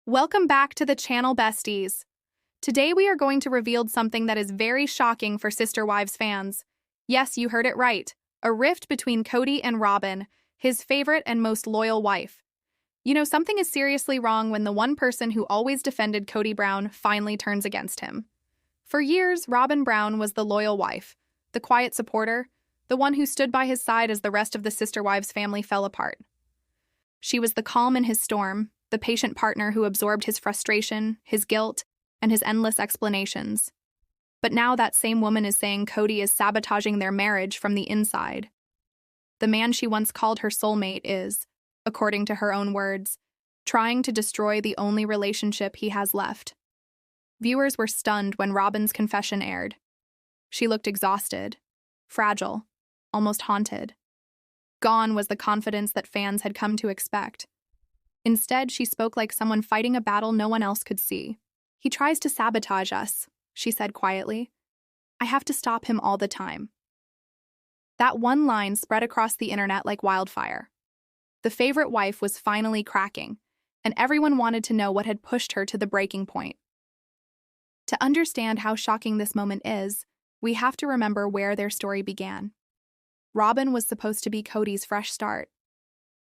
Welcome back to the channel, besties. Today we are going to reveal something that is very shocking for Sister Wives fans. Yes, you heard it right. A rift between Kody and Robyn, his favorite and most loyal wife. You know, something is seriously wrong when the one person who always defended Kody Brown finally turns against him. For years, Robyn Brown was the loyal wife, the quiet supporter, the one who stood by his side as the rest of the Sister Wives family fell apart. She was the calm in his storm, the patient partner who absorbed his frustration, his guilt, and his endless explanations. But now that same woman is saying Kody is sabotaging their marriage from the inside. The man she once called her soulmate is, according to her own words, trying to destroy the only relationship he has left. Viewers were stunned when Robyn's confession aired. She looked exhausted, fragile, almost haunted. Gone was the confidence that fans had come to expect. Instead, she spoke like someone fighting a battle no one else could see. "He tries to sabotage us," she said quietly. "I have to stop him all the time." That one line spread across the internet like wildfire. The favorite wife was finally cracking, and everyone wanted to know what had pushed her to the breaking point. To understand how shocking this moment is, we have to remember where their story began. Robyn was supposed to be Kody's fresh start.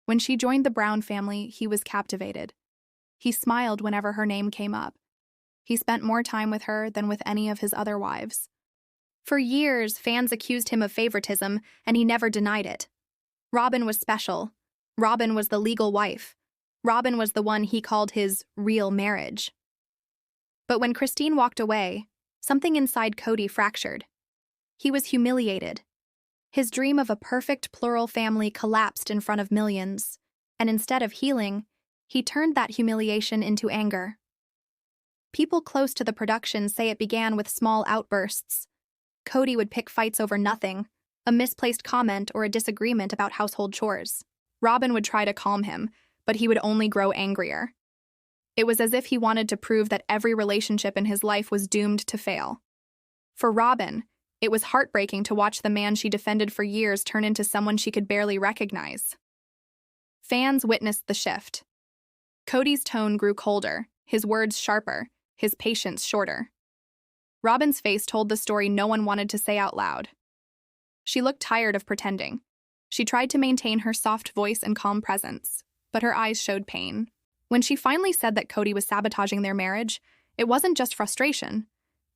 When she joined the Brown family, he was captivated. He smiled whenever her name came up. He spent more time with her than with any of his other wives. For years, fans accused him of favoritism, and he never denied it. Robyn was special. Robyn was the legal wife. Robyn was the one he called his real marriage. But when Christine walked away, something inside Kody fractured. He was humiliated. His dream of a perfect plural family collapsed in front of millions, and instead of healing, he turned that humiliation into anger. People close to the production say it began with small outbursts. Kody would pick fights over nothing, a misplaced comment or a disagreement about household chores. Robyn would try to calm him, but he would only grow angrier. It was as if he wanted to prove that every relationship in his life was doomed to fail. For Robyn, it was heartbreaking to watch the man she defended for years turn into someone she could barely recognize. Fans witnessed the shift. Kody's tone grew colder, his words sharper, his patience shorter. Robyn's face told the story no one wanted to say out loud. She looked tired of pretending. She tried to maintain her soft voice and calm presence, but her eyes showed pain. When she finally said that Kody was sabotaging their marriage, it wasn't just frustration.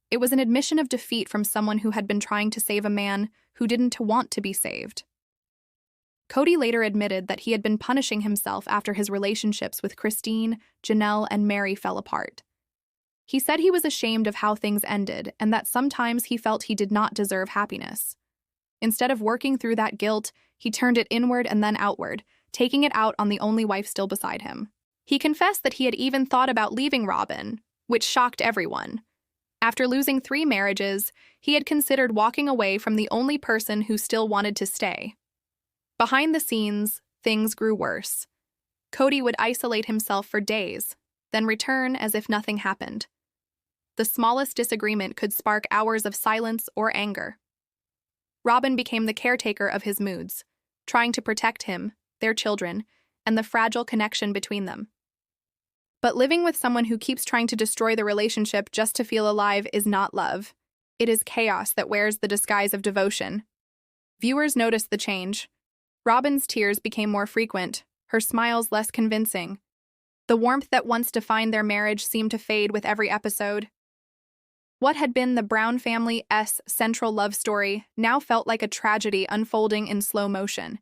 It was an admission of defeat from someone who had been trying to save a man who didn't want to be saved. Kody later admitted that he had been punishing himself after his relationships with Christine, Janelle, and Meri fell apart. He said he was ashamed of how things ended and that sometimes he felt he did not deserve happiness. Instead of working through that guilt, he turned it inward and then outward, taking it out on the only wife still beside him. He confessed that he had even thought about leaving Robyn, which shocked everyone. After losing 3 marriages, he had considered walking away from the only person who still wanted to stay. Behind the scenes, things grew worse. Kody would isolate himself for days, then return as if nothing happened. The smallest disagreement could spark hours of silence or anger. Robyn became the caretaker of his moods, trying to protect him, their children, and the fragile connection between them. But living with someone who keeps trying to destroy the relationship just to feel alive is not love. It is chaos that wears the disguise of devotion. Viewers noticed the change. Robyn's tears became more frequent, her smiles less convincing. The warmth that once defined their marriage seemed to fade with every episode. What had been the Brown family's central love story now felt like a tragedy unfolding in slow motion.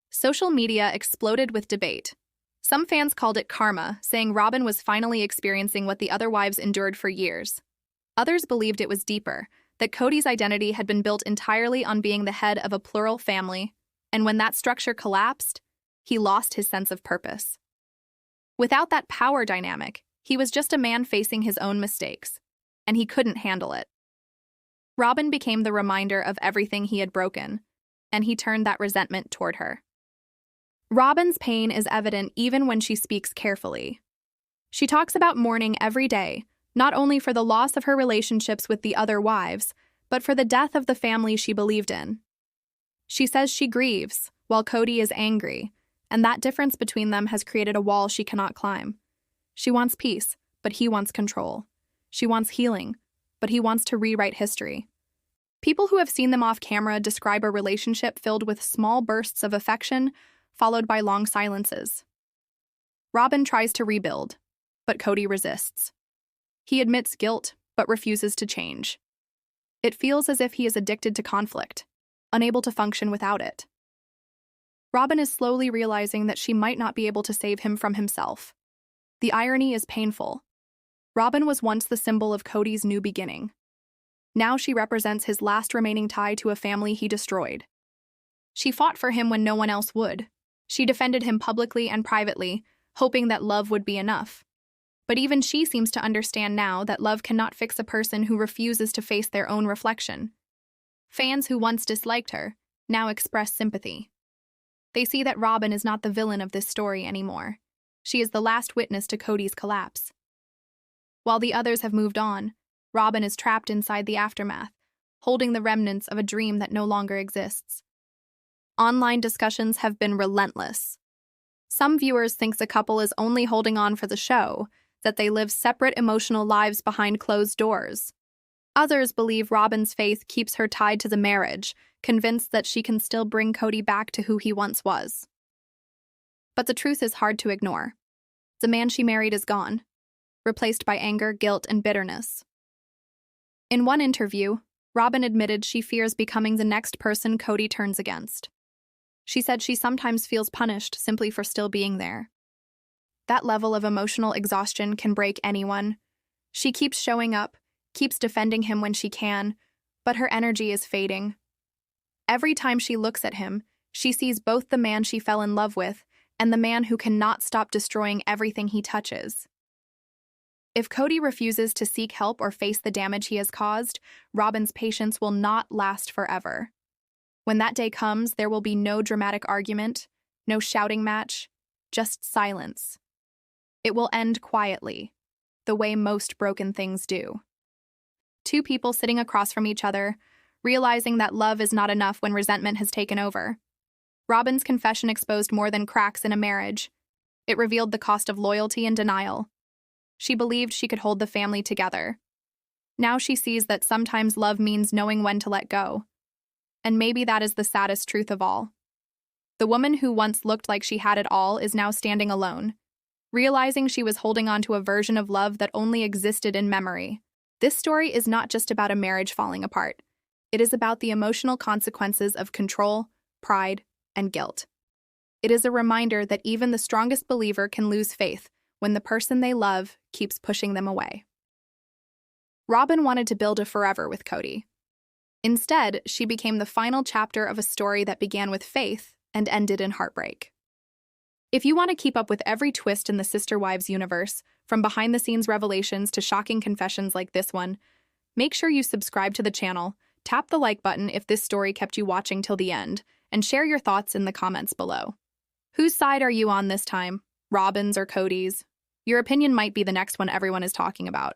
Social media exploded with debate. Some fans called it karma, saying Robyn was finally experiencing what the other wives endured for years. Others believed it was deeper, that Kody's identity had been built entirely on being the head of a plural family, and when that structure collapsed, he lost his sense of purpose. Without that power dynamic, he was just a man facing his own mistakes, and he couldn't handle it. Robyn became the reminder of everything he had broken, and he turned that resentment toward her. Robyn's pain is evident even when she speaks carefully. She talks about mourning every day, not only for the loss of her relationships with the other wives, but for the death of the family she believed in. She says she grieves, while Kody is angry, and that difference between them has created a wall she cannot climb. She wants peace, but he wants control. She wants healing, but he wants to rewrite history. People who have seen them off camera describe a relationship filled with small bursts of affection, followed by long silences. Robyn tries to rebuild, but Kody resists. He admits guilt, but refuses to change. It feels as if he is addicted to conflict, unable to function without it. Robyn is slowly realizing that she might not be able to save him from himself. The irony is painful. Robyn was once the symbol of Kody's new beginning. Now she represents his last remaining tie to a family he destroyed. She fought for him when no one else would. She defended him publicly and privately, hoping that love would be enough. But even she seems to understand now that love cannot fix a person who refuses to face their own reflection. Fans who once disliked her now express sympathy. They see that Robyn is not the villain of this story anymore. She is the last witness to Kody's collapse. While the others have moved on, Robyn is trapped inside the aftermath, holding the remnants of a dream that no longer exists. Online discussions have been relentless. Some viewers think the couple is only holding on for the show, that they live separate emotional lives behind closed doors. Others believe Robyn's faith keeps her tied to the marriage, convinced that she can still bring Kody back to who he once was. But the truth is hard to ignore. The man she married is gone, replaced by anger, guilt, and bitterness. In one interview, Robyn admitted she fears becoming the next person Kody turns against. She said she sometimes feels punished simply for still being there. That level of emotional exhaustion can break anyone. She keeps showing up, keeps defending him when she can, but her energy is fading. Every time she looks at him, she sees both the man she fell in love with and the man who cannot stop destroying everything he touches. If Kody refuses to seek help or face the damage he has caused, Robyn's patience will not last forever. When that day comes, there will be no dramatic argument, no shouting match, just silence. It will end quietly, the way most broken things do. Two people sitting across from each other, realizing that love is not enough when resentment has taken over. Robyn's confession exposed more than cracks in a marriage. It revealed the cost of loyalty and denial. She believed she could hold the family together. Now she sees that sometimes love means knowing when to let go. And maybe that is the saddest truth of all. The woman who once looked like she had it all is now standing alone, realizing she was holding on to a version of love that only existed in memory. This story is not just about a marriage falling apart. It is about the emotional consequences of control, pride, and guilt. It is a reminder that even the strongest believer can lose faith when the person they love keeps pushing them away. Robyn wanted to build a forever with Kody. Instead, she became the final chapter of a story that began with faith and ended in heartbreak. If you want to keep up with every twist in the Sister Wives universe, from behind-the-scenes revelations to shocking confessions like this one, make sure you subscribe to the channel, tap the like button if this story kept you watching till the end, and share your thoughts in the comments below. Whose side are you on this time? Robyn's or Kody's? Your opinion might be the next one everyone is talking about.